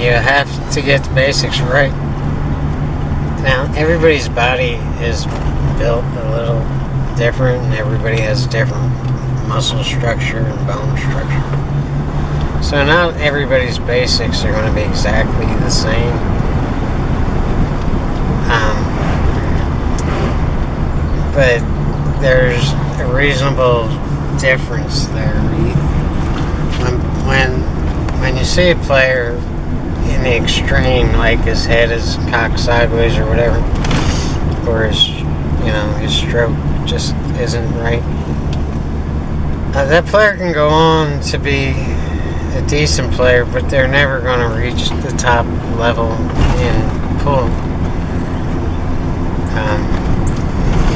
you have to get the basics right. Now, everybody's body is built a little different, and everybody has different muscle structure and bone structure. So not everybody's basics are going to be exactly the same. But there's a reasonable difference there. When you see a player in the extreme, like his head is cocked sideways or whatever, or his stroke just isn't right, that player can go on to be a decent player, but they're never going to reach the top level in pool.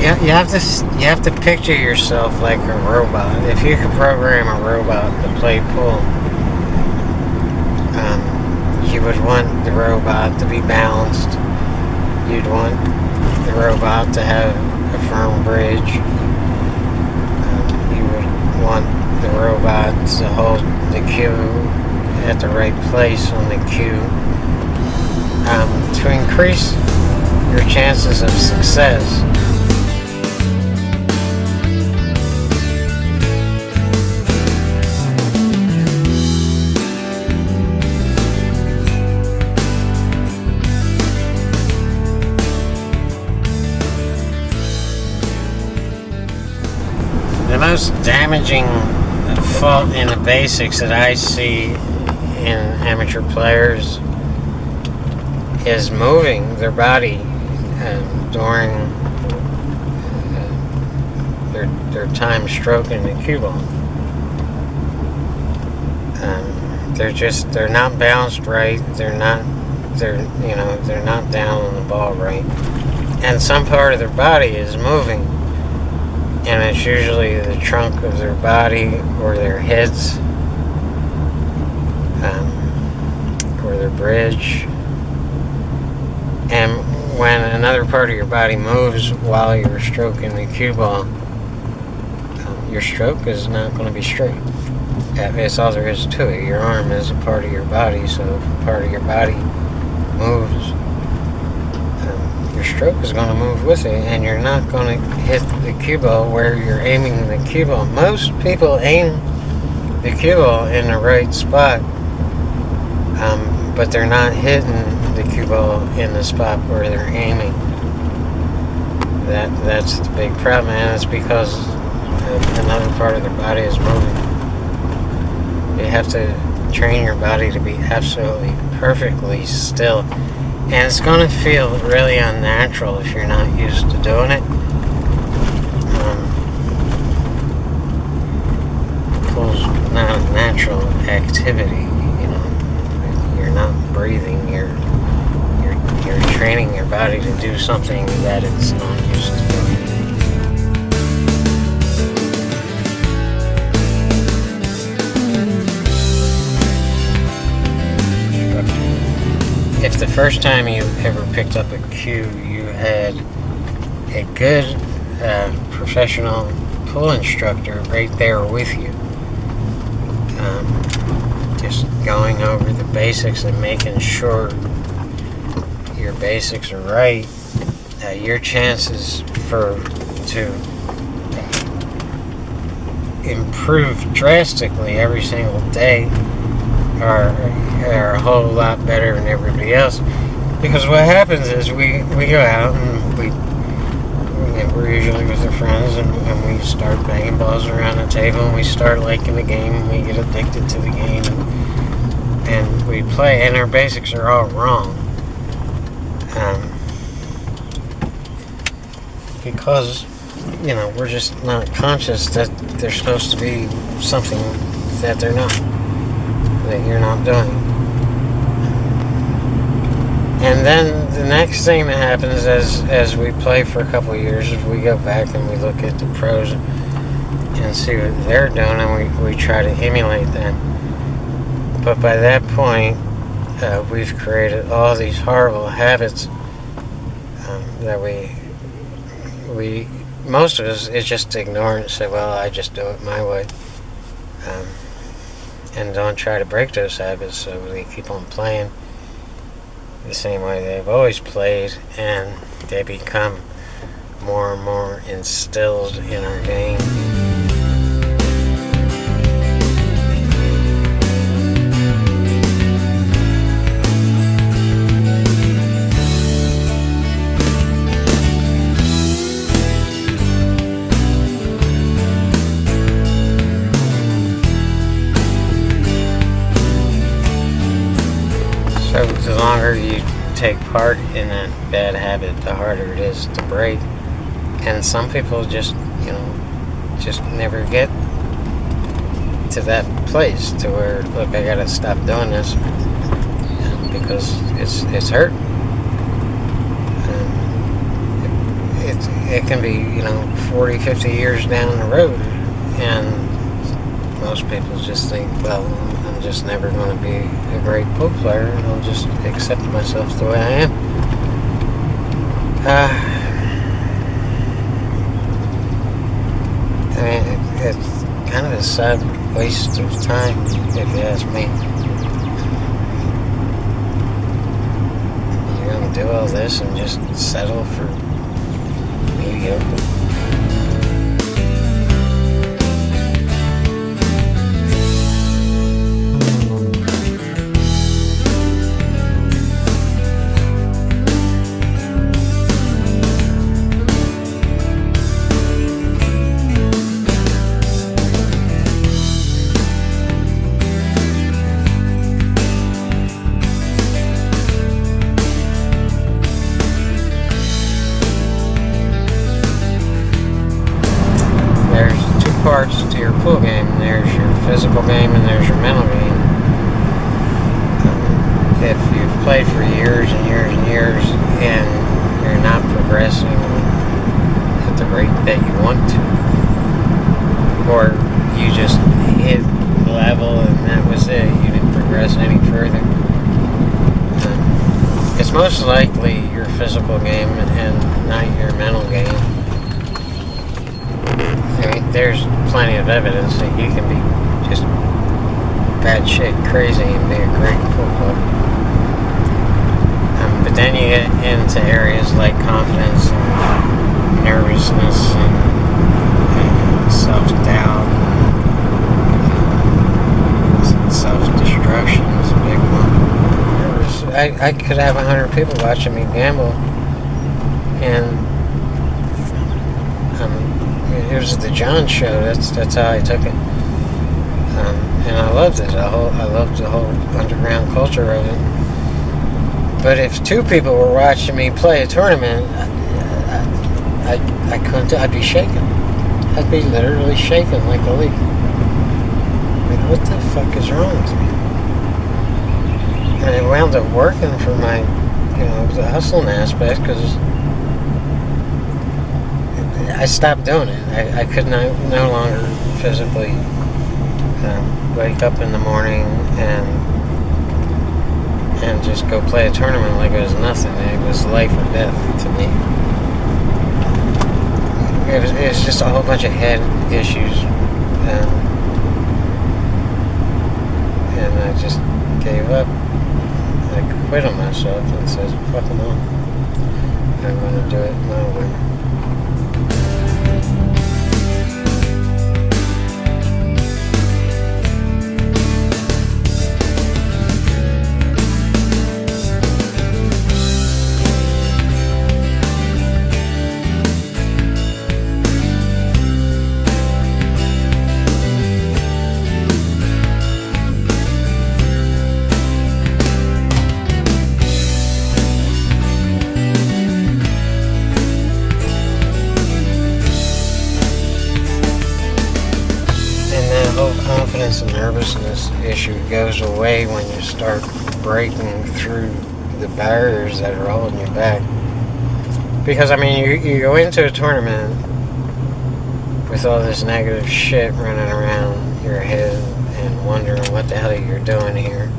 You have to picture yourself like a robot. If you could program a robot to play pool, you would want the robot to be balanced. You'd want the robot to have a firm bridge. You would want the robot to hold the cue at the right place on the cue. To increase your chances of success, the most damaging fault in the basics that I see in amateur players is moving their body during their time stroking the cue ball. They're not balanced right. They're not down on the ball right, and some part of their body is moving. And it's usually the trunk of their body or their heads or their bridge. And when another part of your body moves while you're stroking the cue ball, your stroke is not going to be straight. That's all there is to it. Your arm is a part of your body, so if part of your body moves, your stroke is going to move with it, and you're not going to hit the cue ball where you're aiming the cue ball. Most people aim the cue ball in the right spot, but they're not hitting the cue ball in the spot where they're aiming. That's the big problem, and it's because another part of their body is moving. You have to train your body to be absolutely perfectly still. And it's going to feel really unnatural if you're not used to doing it. Pool's not a natural activity, You're not breathing. You're training your body to do something that it's not used to doing. If the first time you ever picked up a cue, you had a good professional pool instructor right there with you, just going over the basics and making sure your basics are right, your chances to improve drastically every single day are a whole lot better than everybody else. Because what happens is we go out and we're usually with our friends and we start banging balls around the table and we start liking the game and we get addicted to the game and we play, and our basics are all wrong. Because we're just not conscious that they're supposed to be something that they're not, that you're not doing. And then the next thing that happens as we play for a couple of years is we go back and we look at the pros and see what they're doing, and we try to emulate them. But by that point, we've created all these horrible habits that we most of us is just ignore it and say, well, I just do it my way, and don't try to break those habits, so we keep on playing the same way they've always played, and they become more and more instilled in our game. So the longer you take part in that bad habit, the harder it is to break. And some people just, just never get to that place to where, look, I gotta stop doing this because it's hurt. It can be, 40, 50 years down the road, and most people just think, well, I'm just never going to be a great pool player, and I'll just accept myself the way I am. I mean, it's kind of a sad waste of time, if you ask me. You're going to do all this and just settle for mediocre. Parts to your pool game. There's your physical game and there's your mental game. If you've played for years and years and years and you're not progressing at the rate that you want to, or you just hit level and that was it, you didn't progress any further, it's most likely your physical game and not your mental game. I mean, there's plenty of evidence that you can be just batshit crazy and be a great pool player. But then you get into areas like confidence and nervousness and self-doubt. Self-destruction is a big one. I could have 100 people watching me gamble, and it was the John show. That's how I took it, and I loved it. I loved the whole underground culture of it. But if 2 people were watching me play a tournament, I couldn't. I'd be shaking. I'd be literally shaking like a leaf. I mean, what the fuck is wrong with me? And it wound up working for my, the hustling aspect, because I stopped doing it. I could no longer physically wake up in the morning and just go play a tournament like it was nothing. It was life or death to me. It was just a whole bunch of head issues, and I just gave up. I quit on myself and said, fuck them all. I'm going to do it my way. Confidence and nervousness issue goes away when you start breaking through the barriers that are holding you back. Because, I mean, you go into a tournament with all this negative shit running around your head and wondering what the hell you're doing here.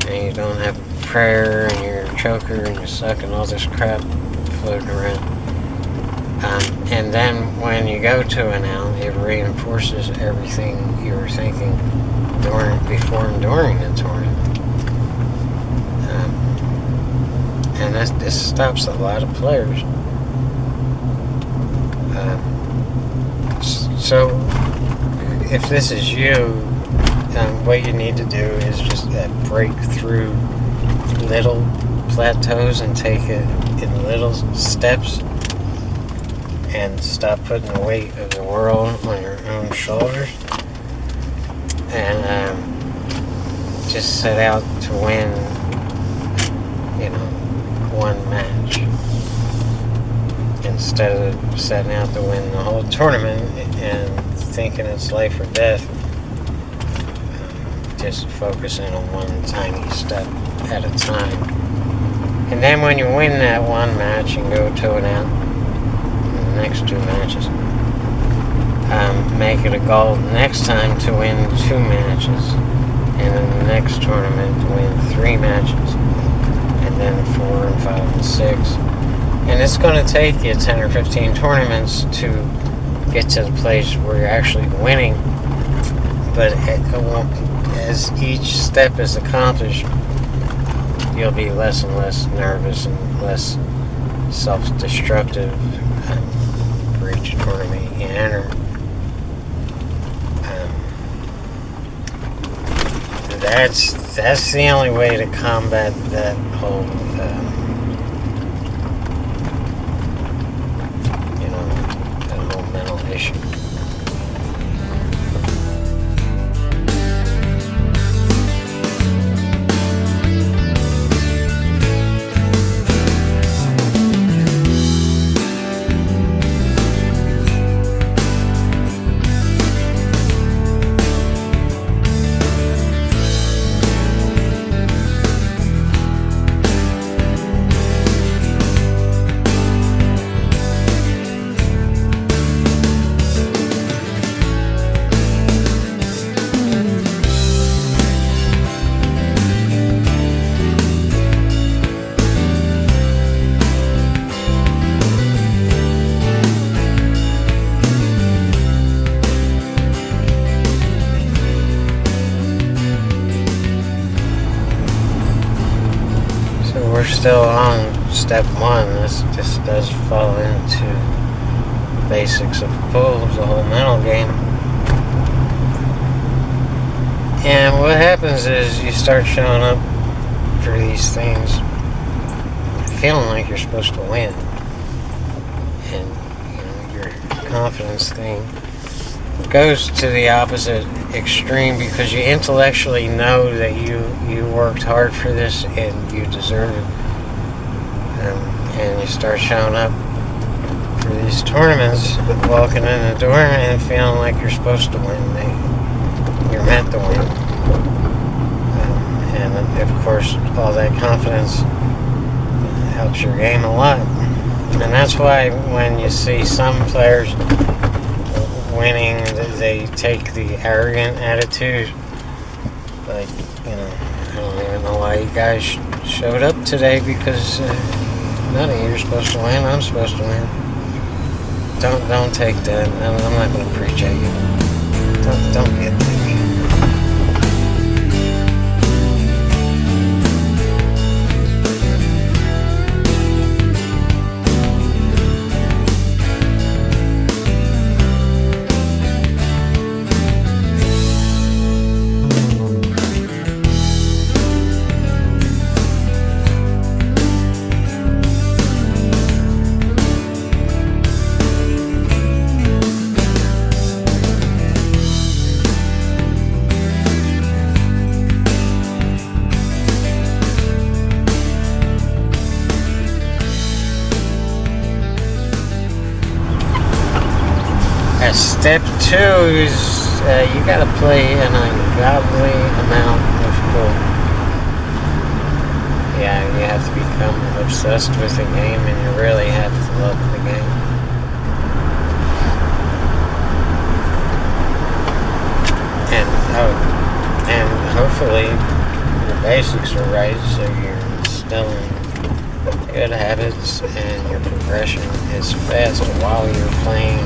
And you don't have prayer and you're a choker and you're sucking all this crap floating around. And then when you go to an L, it reinforces everything you were thinking before and during the tournament. And this stops a lot of players. So, if this is you, what you need to do is just break through little plateaus and take it in little steps, and stop putting the weight of the world on your own shoulders, and just set out to win, one match, instead of setting out to win the whole tournament and thinking it's life or death. Just focusing on one tiny step at a time. And then when you win that one match and go to it out in the next 2 matches, make it a goal next time to win 2 matches, and in the next tournament to win 3 matches, and then 4 and 5 and 6. And it's going to take you 10 or 15 tournaments to get to the place where you're actually winning. But as each step is accomplished, you'll be less and less nervous and less self-destructive for each tournament you enter. That's the only way to combat that whole that whole mental issue. We're still on step 1. This does fall into the basics of pool, the whole mental game. And what happens is you start showing up for these things feeling like you're supposed to win. And your confidence thing goes to the opposite extreme, because you intellectually know that you worked hard for this and you deserve it, and you start showing up for these tournaments, walking in the door and feeling like you're supposed to win. You're meant to win, and of course all that confidence helps your game a lot. And that's why when you see some players winning, they take the arrogant attitude. Like, I don't even know why you guys showed up today, because none of you are supposed to win. I'm supposed to win. Don't take that. I'm not going to preach at you. Don't get that. Step 2 is you gotta play an ungodly amount of pool. Yeah, you have to become obsessed with the game, and you really have to love the game. And hopefully your basics are right, so you're instilling good habits and your progression is fast while you're playing.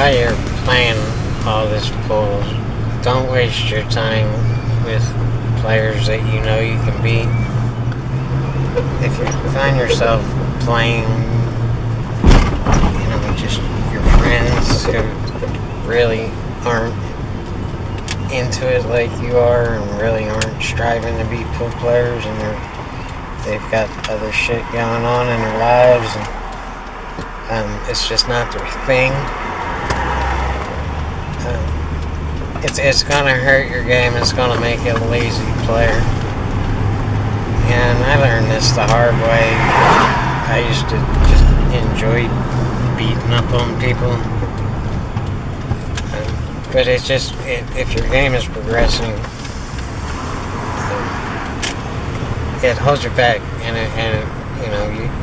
while you're playing all this bull, don't waste your time with players that you know you can beat. If you find yourself playing, just your friends who really aren't into it like you are and really aren't striving to be pro players, and they've got other shit going on in their lives, and it's just not their thing. It's gonna hurt your game. It's gonna make you a lazy player. And I learned this the hard way. I used to just enjoy beating up on people. But it's just, if your game is progressing, it holds you back, and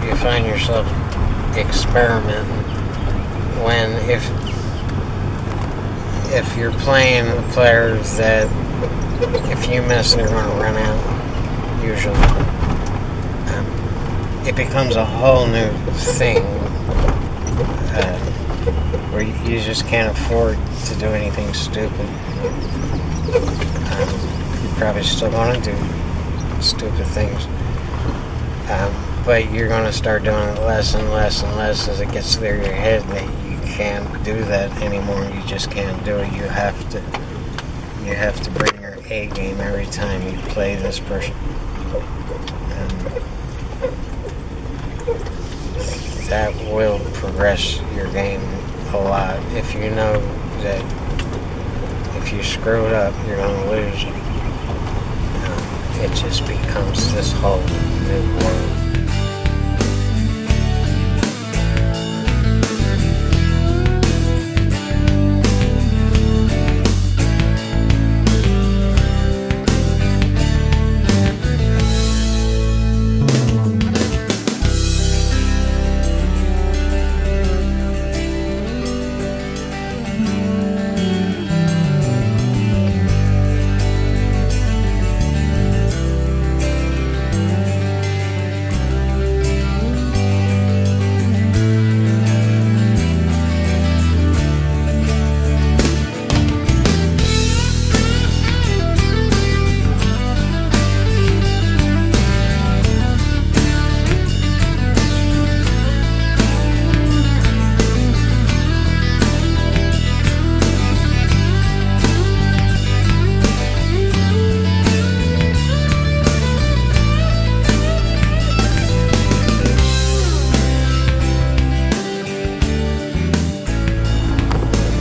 you find yourself experimenting. When if you're playing players that if you miss, they're going to run out. Usually, it becomes a whole new thing where you just can't afford to do anything stupid. You're probably still going to do stupid things, but you're going to start doing it less and less and less as it gets through your head that you can't do that anymore. You just can't do it. You have to bring your A game every time you play this person. That will progress your game a lot. If you know that if you screw it up, you're going to lose. It just becomes this whole new world.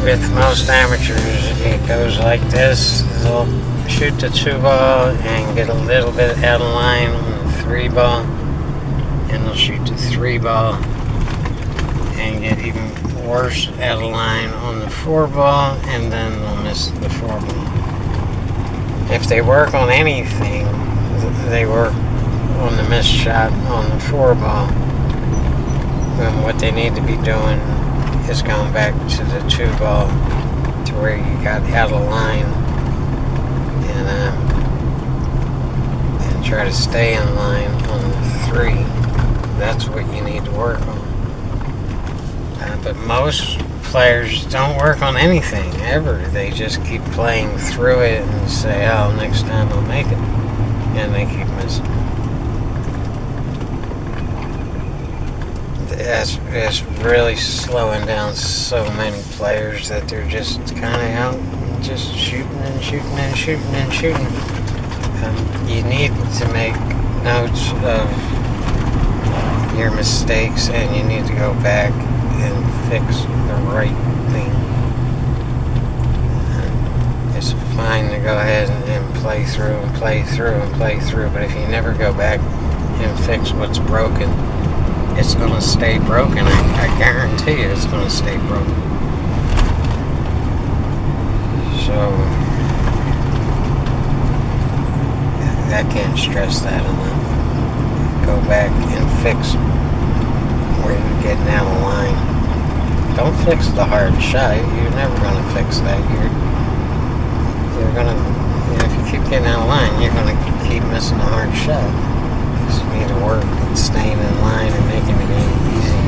With most amateurs, it goes like this. They'll shoot the 2-ball and get a little bit out of line on the 3-ball, and they'll shoot the 3-ball and get even worse out of line on the 4-ball, and then they'll miss the 4-ball. If they work on anything, they work on the missed shot on the 4-ball. And what they need to be doing is going back to the 2-ball to where you got out of line, and try to stay in line on the 3. That's what you need to work on. But most players don't work on anything ever. They just keep playing through it and say, "Oh, next time I'll make it," and they keep missing. It's really slowing down so many players that they're just kind of out just shooting and shooting and shooting and shooting. You need to make notes of your mistakes, and you need to go back and fix the right thing. It's fine to go ahead and play through and play through and play through, but if you never go back and fix what's broken, it's going to stay broken. I guarantee you it's going to stay broken. So, I can't stress that enough. Go back and fix where you're getting out of line. Don't fix the hard shot. You're never going to fix that. You're going to, if you keep getting out of line, you're going to keep missing the hard shot. So you need to work at staying in line and making the game easy.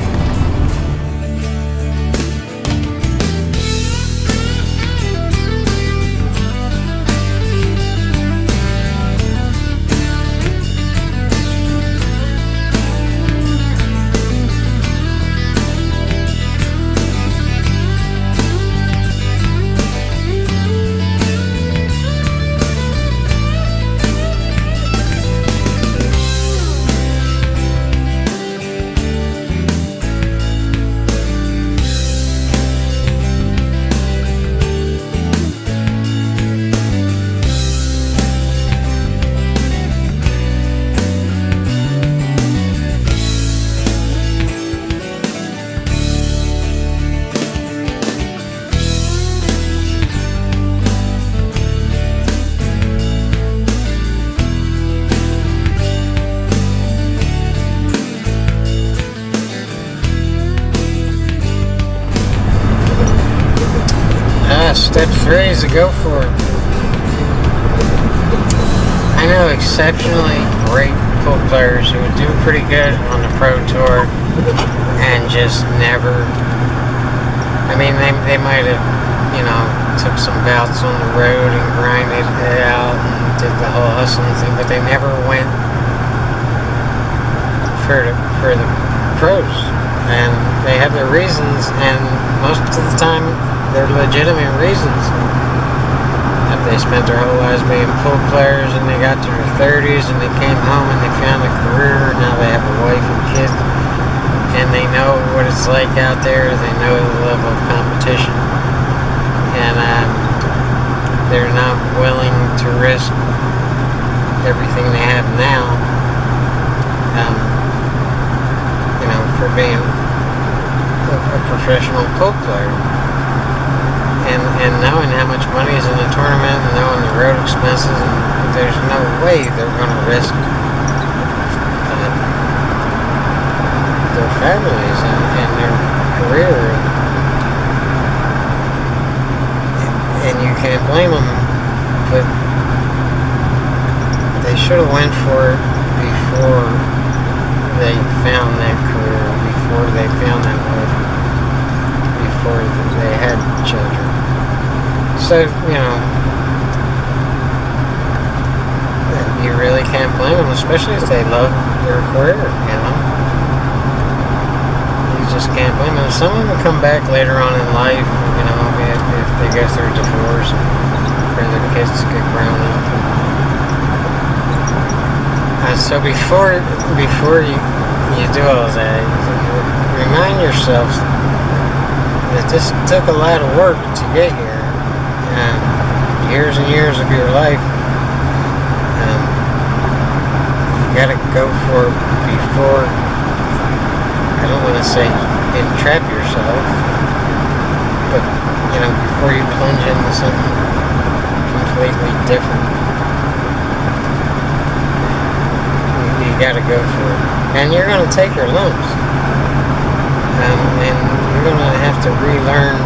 Step 3 is to go for it. I know exceptionally great pool players who would do pretty good on the Pro Tour and just never, I mean, they might have, you know, took some bouts on the road and grinded it out and did the whole hustling thing, but they never went for the pros. And they have their reasons, and most of the time they're legitimate reasons. If they spent their whole lives being pool players and they got to their 30s and they came home and they found a career, now they have a wife and kids, and they know what it's like out there, they know the level of competition, and they're not willing to risk everything they have now, you know, for being a professional pool player. And knowing how much money is in the tournament and knowing the road expenses, and there's no way they're going to risk their families and their career. And you can't blame them, but they should have went for it before they found that career, before they found that life, before they had children. So, you know, you really can't blame them, especially if they love their career, you know. You just can't blame them. Some of them come back later on in life, you know, if they go through a divorce or their kids get grown up. So before you do all that, remind yourself that this took a lot of work to get here. Years and years of your life. You gotta go for it before, I don't want to say entrap yourself, but, you know, before you plunge into something completely different. You gotta go for it. And you're gonna take your lumps. And you're gonna have to relearn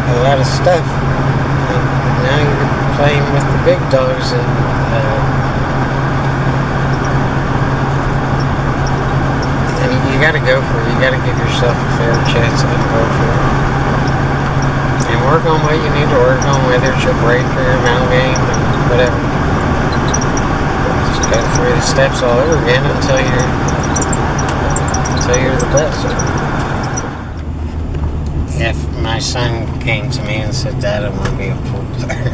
a lot of stuff. Now you're playing with the big dogs, and you gotta go for it. You gotta give yourself a fair chance to go for it. And work on what you need to work on, whether it's your break or your mount game or whatever. Just go through the steps all over again until you're the best. If my son came to me and said, "Dad, I want to be a pool player,"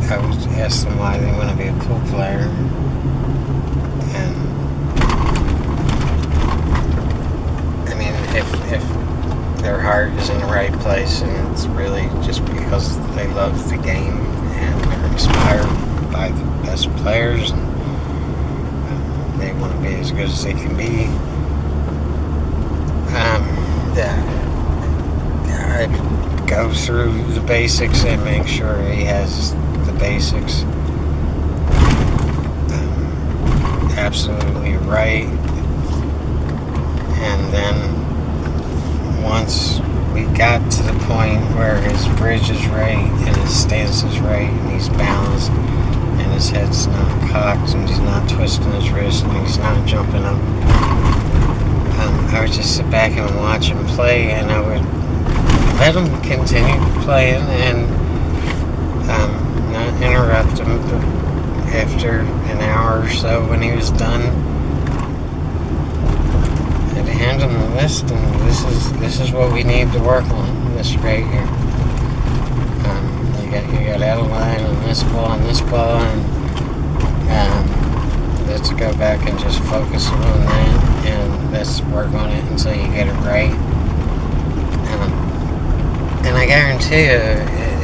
I would ask them why they want to be a pool player, and I mean, if their heart is in the right place and it's really just because they love the game and they're inspired by the best players and they want to be as good as they can be. I'd go through the basics and make sure he has the basics absolutely right. And then once we got to the point where his bridge is right and his stance is right and he's balanced and his head's not cocked and he's not twisting his wrist and he's not jumping up, I would just sit back and watch him play, and I would let him continue playing and not interrupt him. But after an hour or so, when he was done, I'd hand him the list, and this is what we need to work on. This right here. You got out of line on this ball and this ball, and let's go back and just focus on that, and let's work on it until you get it right. And I guarantee you,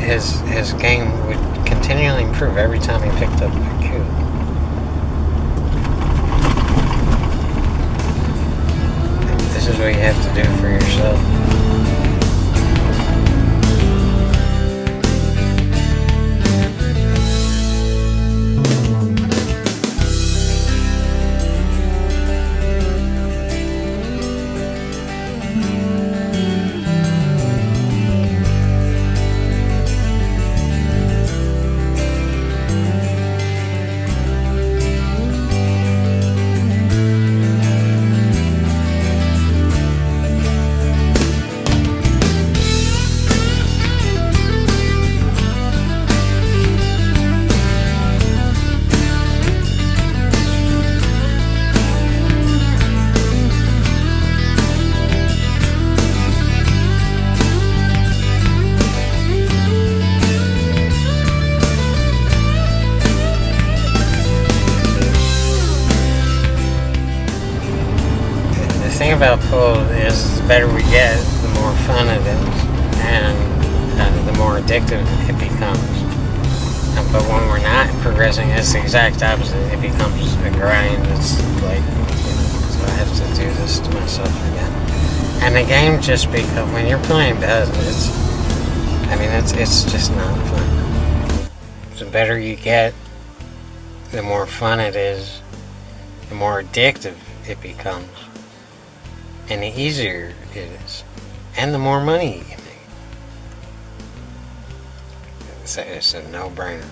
his game would continually improve every time he picked up a cue. And this is what you have to do for yourself. thing about pool is the better we get, the more fun it is, and the more addictive it becomes. But when we're not progressing, it's the exact opposite. It becomes a grind. It's like, so I have to do this to myself again. And the game just becomes, when you're playing does, it's just not fun. The better you get, the more fun it is, the more addictive it becomes, and the easier it is, and the more money you can make. It's a no-brainer.